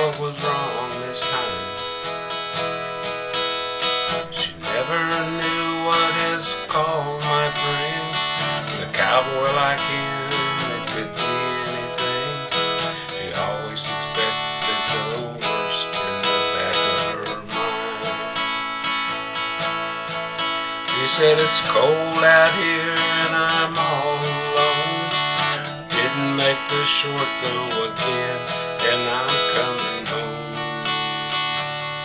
what was wrong this time. She never knew what is called, my friend. A cowboy like him, it could be anything. She always expected the worst in the back of her mind. She said it's cold out here and I'm all alone. Didn't make the short go again, and I'm coming home.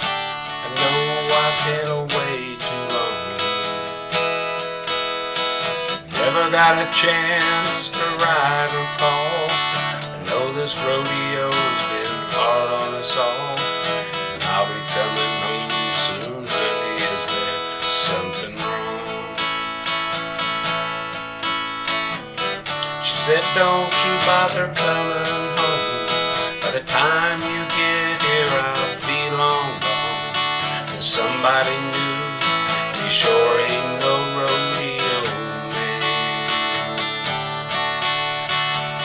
I know I've been away too long. Never got a chance to ride or call. I know this rodeo's been hard on us all, and I'll be coming home soon, honey. Is there something wrong? She said, don't you bother coming home. By the time you get here, I'll be long gone. And somebody new, he sure ain't no rodeo man.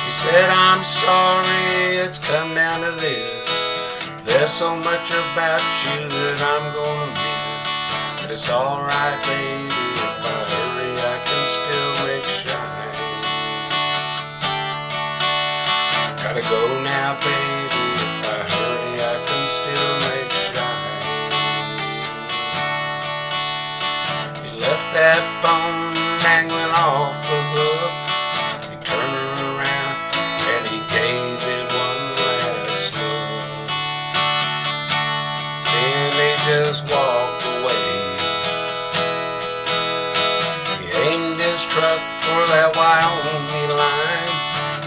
He said, I'm sorry it's come down to this. There's so much about you that I'm gonna miss. But it's alright, baby, if I hurry, I can still make shine. Gotta go now, baby, if I hurry, I can still make shine. He left that phone dangling off the hook. He turned around and he gave it one last look. Then he just walked away. He aimed his truck for that Wyoming line.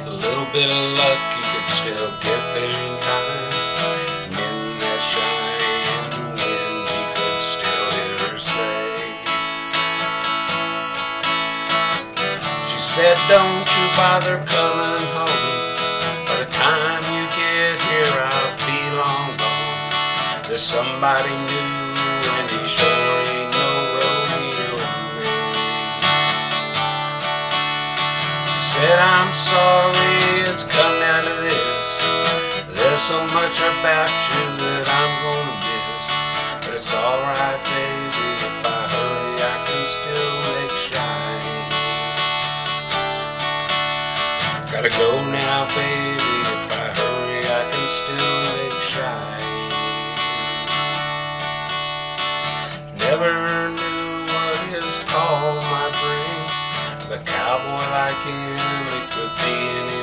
A little bit of luck, he could still get there in time. And in that shining wind, he could still hear her say, she said, don't you bother coming home. By the time you get here, I'll be long gone. There's somebody new, and he sure ain't no rodeo man. She said, I'm sorry it's come down to this. There's so much about you that I'm gonna miss. But it's alright, baby, if I hurry, I can still make shine. Gotta go now, baby, if I hurry, I can still make shine. Never knew what is called, my friend. The cowboy like him, it could be any